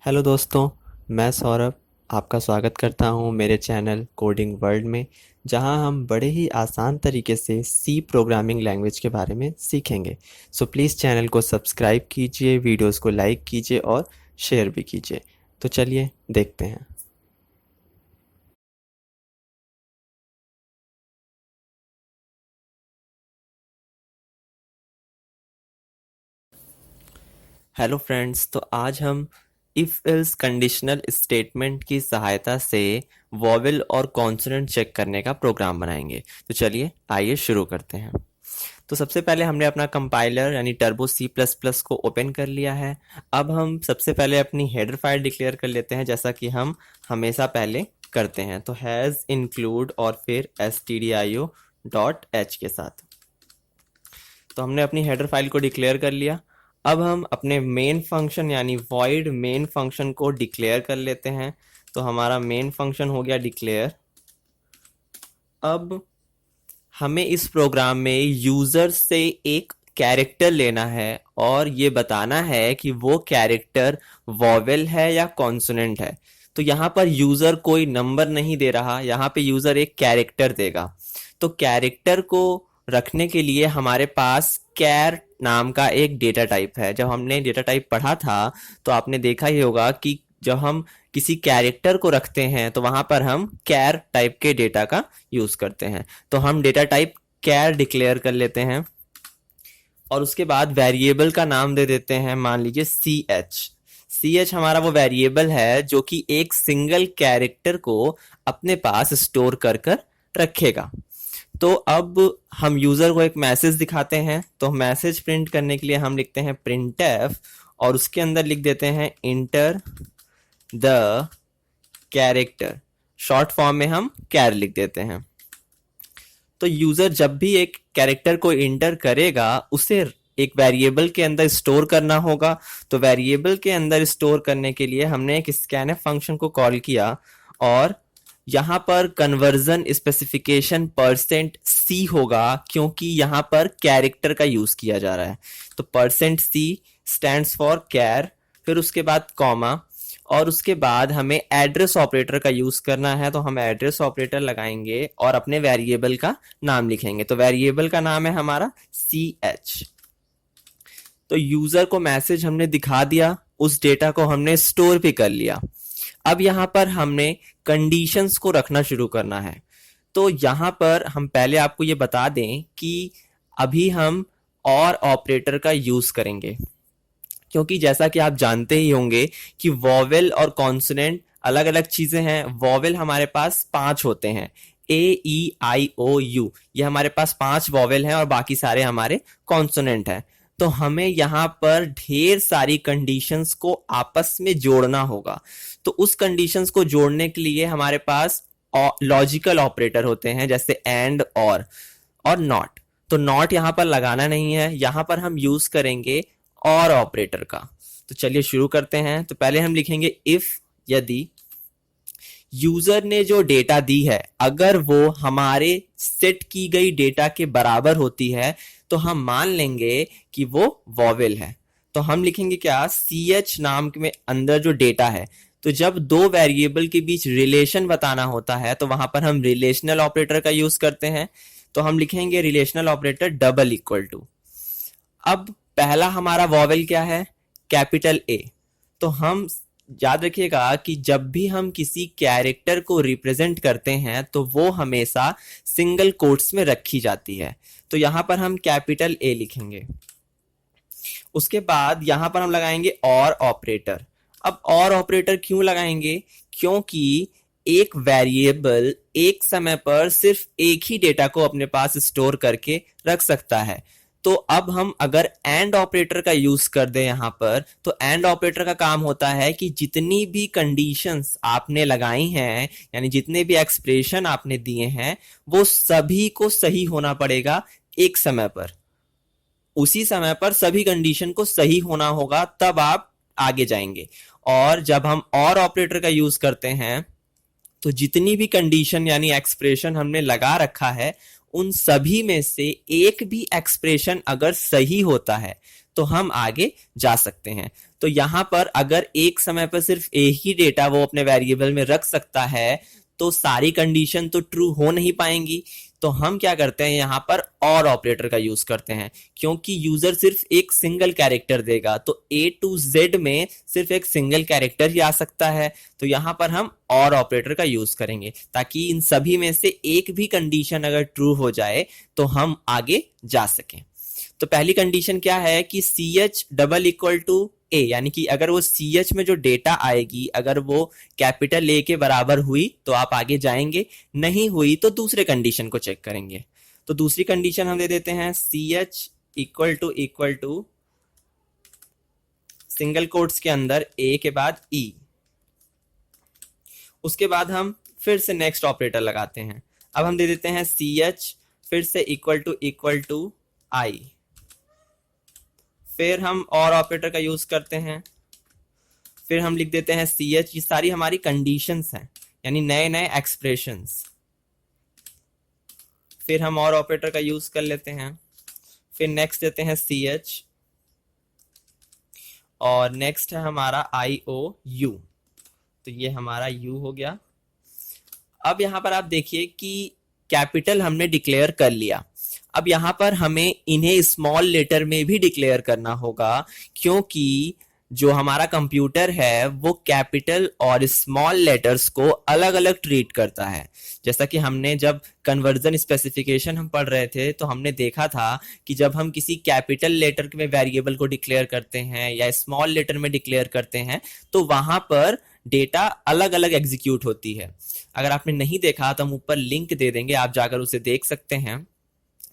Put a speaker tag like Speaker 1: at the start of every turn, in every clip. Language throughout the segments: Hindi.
Speaker 1: हेलो दोस्तों, मैं सौरभ आपका स्वागत करता हूं मेरे चैनल कोडिंग वर्ल्ड में, जहां हम बड़े ही आसान तरीके से सी प्रोग्रामिंग लैंग्वेज के बारे में सीखेंगे। सो प्लीज़ चैनल को सब्सक्राइब कीजिए, वीडियोस को लाइक कीजिए और शेयर भी कीजिए। तो चलिए देखते हैं। हेलो फ्रेंड्स, तो आज हम इफ एल्स कंडीशनल स्टेटमेंट की सहायता से वॉवेल और कॉन्सोनेंट चेक करने का प्रोग्राम बनाएंगे। तो चलिए आइए शुरू करते हैं। तो सबसे पहले हमने अपना कंपाइलर यानी टर्बो सी प्लस प्लस को ओपन कर लिया है। अब हम सबसे पहले अपनी हेडर फाइल डिक्लेयर कर लेते हैं, जैसा कि हम हमेशा पहले करते हैं। तो हैज़ इंक्लूड और फिर stdio.h के साथ। तो हमने अपनी हेडर फाइल को डिक्लेयर कर लिया। अब हम अपने मेन फंक्शन यानी void मेन फंक्शन को डिक्लेयर कर लेते हैं। तो हमारा मेन फंक्शन हो गया डिक्लेयर। अब हमें इस प्रोग्राम में यूजर से एक कैरेक्टर लेना है और ये बताना है कि वो कैरेक्टर वॉवेल है या कॉन्सोनेंट है। तो यहाँ पर यूजर कोई नंबर नहीं दे रहा, यहाँ पे यूजर एक कैरेक्टर देगा। तो कैरेक्टर को रखने के लिए हमारे पास कैर नाम का एक डेटा टाइप है। जब हमने डेटा टाइप पढ़ा था तो आपने देखा ही होगा कि जब हम किसी कैरेक्टर को रखते हैं तो वहां पर हम कैर टाइप के डेटा का यूज करते हैं। तो हम डेटा टाइप कैर डिक्लेयर कर लेते हैं और उसके बाद वेरिएबल का नाम दे देते हैं, मान लीजिए सी एच। सी एच हमारा वो वेरिएबल है जो कि एक सिंगल कैरेक्टर को अपने पास स्टोर कर कर रखेगा। तो अब हम यूजर को एक मैसेज दिखाते हैं। तो मैसेज प्रिंट करने के लिए हम लिखते हैं printf और उसके अंदर लिख देते हैं enter the character. Short form में हम कैर लिख देते हैं। तो यूजर जब भी एक कैरेक्टर को इंटर करेगा उसे एक वेरिएबल के अंदर स्टोर करना होगा। तो वेरिएबल के अंदर स्टोर करने के लिए हमने एक स्कैनफ फंक्शन को कॉल किया और यहाँ पर कन्वर्जन स्पेसिफिकेशन %c होगा, क्योंकि यहाँ पर कैरेक्टर का यूज किया जा रहा है। तो %c स्टैंड्स फॉर कैर, फिर उसके बाद कॉमा और उसके बाद हमें एड्रेस ऑपरेटर का यूज करना है। तो हम एड्रेस ऑपरेटर लगाएंगे और अपने वेरिएबल का नाम लिखेंगे। तो वेरिएबल का नाम है हमारा ch। तो यूजर को मैसेज हमने दिखा दिया, उस डेटा को हमने स्टोर भी कर लिया। अब यहाँ पर हमने कंडीशंस को रखना शुरू करना है। तो यहाँ पर हम पहले आपको ये बता दें कि अभी हम और ऑपरेटर का यूज करेंगे, क्योंकि जैसा कि आप जानते ही होंगे कि वॉवेल और कॉन्सोनेंट अलग अलग चीजें हैं। वॉवेल हमारे पास 5 होते हैं, A E I O U, ये हमारे पास 5 वॉवेल हैं और बाकी सारे हमारे कॉन्सोनेंट हैं। तो हमें यहाँ पर ढेर सारी कंडीशंस को आपस में जोड़ना होगा। तो उस कंडीशंस को जोड़ने के लिए हमारे पास लॉजिकल ऑपरेटर होते हैं, जैसे एंड और नॉट। तो नॉट यहाँ पर लगाना नहीं है, यहाँ पर हम यूज करेंगे और ऑपरेटर का। तो चलिए शुरू करते हैं। तो पहले हम लिखेंगे इफ यदि यूजर ने जो डेटा दी है अगर वो हमारे सेट की गई डेटा के बराबर होती है तो हम मान लेंगे कि वो वॉवेल है। तो हम लिखेंगे क्या, ch नाम में अंदर जो डेटा है। तो जब दो वेरिएबल के बीच रिलेशन बताना होता है तो वहां पर हम रिलेशनल ऑपरेटर का यूज करते हैं। तो हम लिखेंगे relational operator double equal to. अब पहला हमारा वॉवेल क्या है, कैपिटल ए। तो हम याद रखिएगा कि जब भी हम किसी कैरेक्टर को रिप्रेजेंट करते हैं तो वो हमेशा सिंगल कोट्स में रखी जाती है। तो यहां पर हम कैपिटल ए लिखेंगे। उसके बाद यहां पर हम लगाएंगे और ऑपरेटर। अब और ऑपरेटर क्यों लगाएंगे, क्योंकि एक वेरिएबल एक समय पर सिर्फ एक ही डेटा को अपने पास स्टोर करके रख सकता है। तो अब हम अगर एंड ऑपरेटर का यूज कर दें यहां पर, तो एंड ऑपरेटर का काम होता है कि जितनी भी कंडीशंस आपने लगाई हैं यानी जितने भी एक्सप्रेशन आपने दिए हैं वो सभी को सही होना पड़ेगा एक समय पर। उसी समय पर सभी कंडीशन को सही होना होगा, तब आप आगे जाएंगे। और जब हम और ऑपरेटर का यूज करते हैं तो जितनी भी कंडीशन यानी एक्सप्रेशन हमने लगा रखा है उन सभी में से एक भी एक्सप्रेशन अगर सही होता है तो हम आगे जा सकते हैं। तो यहाँ पर अगर एक समय पर सिर्फ एक ही डेटा वो अपने वेरिएबल में रख सकता है तो सारी कंडीशन तो ट्रू हो नहीं पाएंगी। तो हम क्या करते हैं, यहाँ पर और ऑपरेटर का यूज करते हैं, क्योंकि यूजर सिर्फ एक सिंगल कैरेक्टर देगा तो A to Z में सिर्फ एक सिंगल कैरेक्टर ही आ सकता है। तो यहाँ पर हम और ऑपरेटर का यूज करेंगे ताकि इन सभी में से एक भी कंडीशन अगर ट्रू हो जाए तो हम आगे जा सकें। तो पहली कंडीशन क्या है कि CH double equal to A, यानी कि अगर वो CH में जो डेटा आएगी अगर वो कैपिटल A के बराबर हुई तो आप आगे जाएंगे, नहीं हुई तो दूसरे कंडीशन को चेक करेंगे। तो दूसरी कंडीशन हम दे देते हैं CH equal to single quotes के अंदर A के बाद E। उसके बाद हम फिर से नेक्स्ट ऑपरेटर लगाते हैं। अब हम दे देते हैं CH फिर से इक्वल टू I। फिर हम और ऑपरेटर का यूज करते हैं, फिर हम लिख देते हैं CH। ये सारी हमारी कंडीशंस हैं, यानी नए नए एक्सप्रेशंस। फिर हम और ऑपरेटर का यूज कर लेते हैं, फिर नेक्स्ट देते हैं CH और नेक्स्ट है हमारा IOU। तो ये हमारा U हो गया। अब यहां पर आप देखिए कि कैपिटल हमने डिक्लेयर कर लिया। अब यहां पर हमें इन्हें स्मॉल लेटर में भी डिक्लेयर करना होगा, क्योंकि जो हमारा कंप्यूटर है वो कैपिटल और स्मॉल लेटर्स को अलग अलग ट्रीट करता है। जैसा कि हमने जब कन्वर्जन स्पेसिफिकेशन हम पढ़ रहे थे तो हमने देखा था कि जब हम किसी कैपिटल लेटर में वेरिएबल को डिक्लेयर करते हैं या स्मॉल लेटर में डिक्लेयर करते हैं तो वहां पर डेटा अलग अलग एग्जीक्यूट होती है। अगर आपने नहीं देखा तो हम ऊपर लिंक दे देंगे, आप जाकर उसे देख सकते हैं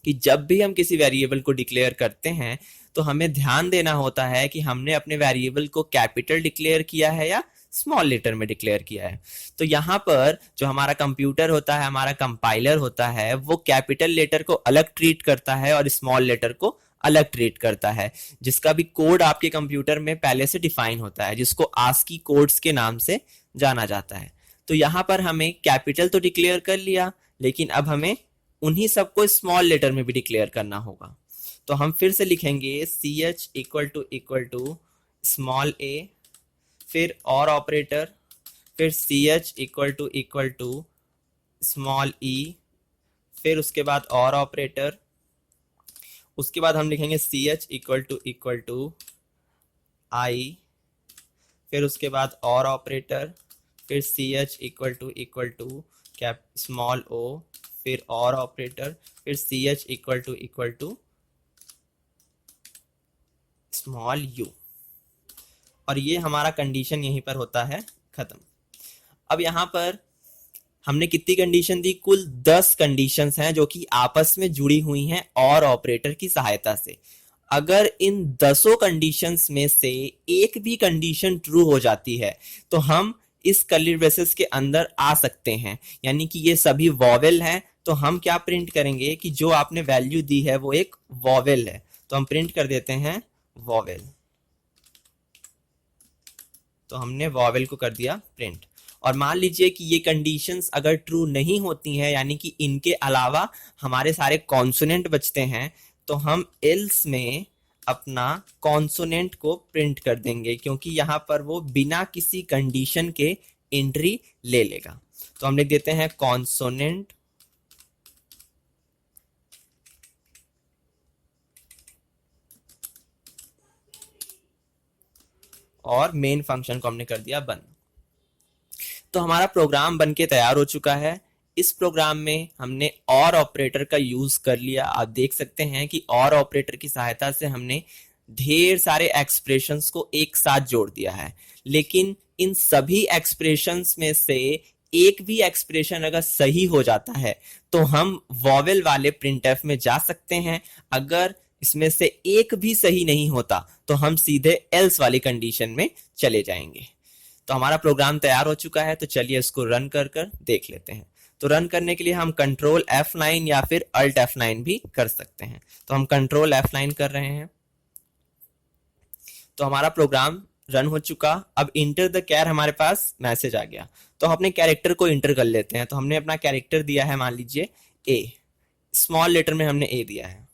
Speaker 1: कि जब भी हम किसी वेरिएबल को डिक्लेयर करते हैं तो हमें ध्यान देना होता है कि हमने अपने वेरिएबल को कैपिटल डिक्लेयर किया है या स्मॉल लेटर में डिक्लेयर किया है। तो यहाँ पर जो हमारा कंप्यूटर होता है, हमारा कंपाइलर होता है, वो कैपिटल लेटर को अलग ट्रीट करता है और स्मॉल लेटर को अलग ट्रीट करता है, जिसका भी कोड आपके कंप्यूटर में पहले से डिफाइन होता है, जिसको आस्की कोड्स के नाम से जाना जाता है। तो यहाँ पर हमें कैपिटल तो डिक्लेयर कर लिया, लेकिन अब हमें उन्हीं सबको स्मॉल लेटर में भी डिक्लेयर करना होगा। तो हम फिर से लिखेंगे CH equal to small a, फिर और ऑपरेटर, फिर CH equal to small e, फिर उसके बाद और ऑपरेटर, उसके बाद हम लिखेंगे CH इक्वल टू I, फिर उसके बाद और ऑपरेटर, फिर CH equal to cap small o, फिर और ऑपरेटर, फिर CH equal to small u। और ये हमारा कंडीशन यहीं पर होता है खत्म। अब यहाँ पर हमने कितनी कंडीशन दी? कुल 10 कंडीशंस हैं जो कि आपस में जुड़ी हुई हैं और ऑपरेटर की सहायता से। अगर इन 10 कंडीशंस में से एक भी कंडीशन ट्रू हो जाती है तो हम इस कर्ली ब्रेसेस के अंदर आ सकते हैं, यानी कि ये सभी वॉवेल हैं। तो हम क्या प्रिंट करेंगे कि जो आपने वैल्यू दी है वो एक वॉवेल है, तो हम प्रिंट कर देते हैं वॉवेल। तो हमने वॉवेल को कर दिया प्रिंट। और मान लीजिए कि ये कंडीशंस अगर ट्रू नहीं होती हैं, यानी कि इनके अलावा हमारे सारे कॉन्सोनेंट बचते हैं, तो हम एल्स में अपना कॉन्सोनेंट को प्रिंट कर देंगे, क्योंकि यहाँ पर वो बिना किसी कंडीशन के एंट्री ले लेगा। तो हम लिख देते हैं कॉन्सोनेंट और मेन फंक्शन को हमने कर दिया बंद। तो हमारा प्रोग्राम बनके तैयार हो चुका है। इस प्रोग्राम में हमने और ऑपरेटर का यूज कर लिया। आप देख सकते हैं कि और ऑपरेटर की सहायता से हमने ढेर सारे एक्सप्रेशंस को एक साथ जोड़ दिया है, लेकिन इन सभी एक्सप्रेशंस में से एक भी एक्सप्रेशन अगर सही हो जाता है तो हम वॉवेल वाले प्रिंटफ में जा सकते हैं। अगर इसमें से एक भी सही नहीं होता तो हम सीधे एल्स वाली कंडीशन में चले जाएंगे। तो हमारा प्रोग्राम तैयार हो चुका है, तो चलिए इसको रन कर देख लेते हैं। तो रन करने के लिए हम कंट्रोल F9 या फिर अल्ट F9 भी कर सकते हैं। तो हम कंट्रोल F9 कर रहे हैं। तो हमारा प्रोग्राम रन हो चुका। अब इंटर द कैर हमारे पास मैसेज आ गया, तो हम अपने कैरेक्टर को इंटर कर लेते हैं। तो हमने अपना कैरेक्टर दिया है, मान लीजिए A, स्मॉल लेटर में हमने A दिया है।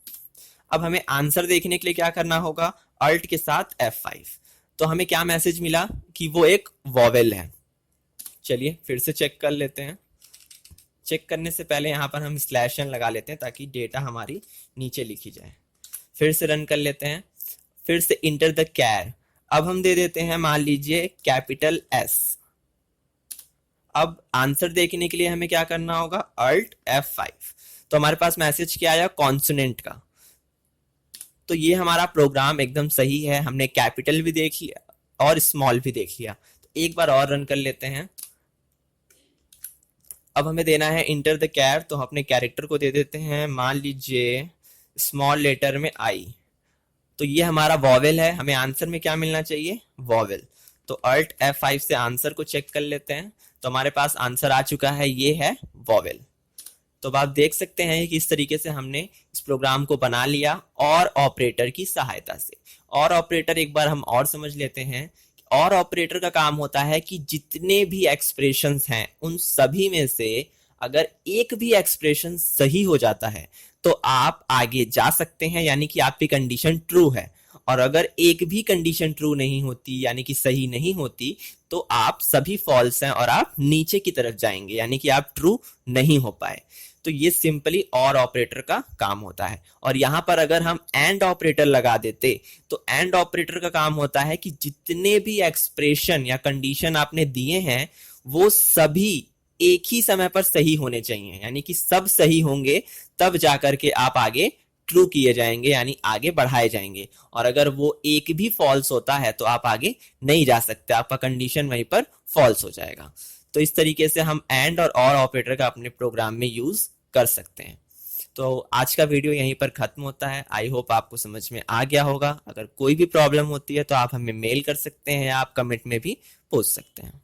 Speaker 1: अब हमें आंसर देखने के लिए क्या करना होगा? अल्ट के साथ F5। तो हमें क्या मैसेज मिला कि वो एक वॉवेल है। चलिए फिर से चेक कर लेते हैं। चेक करने से पहले यहाँ पर हम स्लैश n लगा लेते हैं ताकि डेटा हमारी नीचे लिखी जाए। फिर से रन कर लेते हैं। फिर से इंटर द कैर। अब हम दे देते हैं मान लीजिए कैपिटल S। अब आंसर देखने के लिए हमें क्या करना होगा, अल्ट F5। तो हमारे पास मैसेज क्या आया, कॉन्सोनेंट का। तो ये हमारा प्रोग्राम एकदम सही है, हमने कैपिटल भी देख लिया और स्मॉल भी देख लिया। तो एक बार और रन कर लेते हैं। अब हमें देना है इंटर द कैर, तो हम अपने कैरेक्टर को दे देते हैं मान लीजिए स्मॉल लेटर में I। तो ये हमारा वॉवेल है, हमें आंसर में क्या मिलना चाहिए, वॉवेल। तो अल्ट F5 से आंसर को चेक कर लेते हैं। तो हमारे पास आंसर आ चुका है, ये है वॉवेल। तो अब आप देख सकते हैं कि इस तरीके से हमने इस प्रोग्राम को बना लिया और ऑपरेटर की सहायता से। और ऑपरेटर एक बार हम और समझ लेते हैं। और ऑपरेटर का काम होता है कि जितने भी एक्सप्रेशंस हैं उन सभी में से अगर एक भी एक्सप्रेशन सही हो जाता है तो आप आगे जा सकते हैं, यानी कि आपकी कंडीशन ट्रू है। और अगर एक भी कंडीशन ट्रू नहीं होती यानी कि सही नहीं होती तो आप सभी फॉल्स हैं और आप नीचे की तरफ जाएंगे, यानी कि आप ट्रू नहीं हो पाए। तो ये सिंपली और ऑपरेटर का काम होता है। और यहां पर अगर हम एंड ऑपरेटर लगा देते तो एंड ऑपरेटर का काम होता है कि जितने भी एक्सप्रेशन या कंडीशन आपने दिए हैं वो सभी एक ही समय पर सही होने चाहिए, यानी कि सब सही होंगे तब जाकर के आप आगे ट्रू किए जाएंगे, यानी आगे बढ़ाए जाएंगे। और अगर वो एक भी फॉल्स होता है तो आप आगे नहीं जा सकते, आपका कंडीशन वहीं पर फॉल्स हो जाएगा। तो इस तरीके से हम एंड और ऑपरेटर का अपने प्रोग्राम में यूज कर सकते हैं। तो आज का वीडियो यहीं पर खत्म होता है। आई होप आपको समझ में आ गया होगा। अगर कोई भी प्रॉब्लम होती है तो आप हमें मेल कर सकते हैं या आप कमेंट में भी पूछ सकते हैं।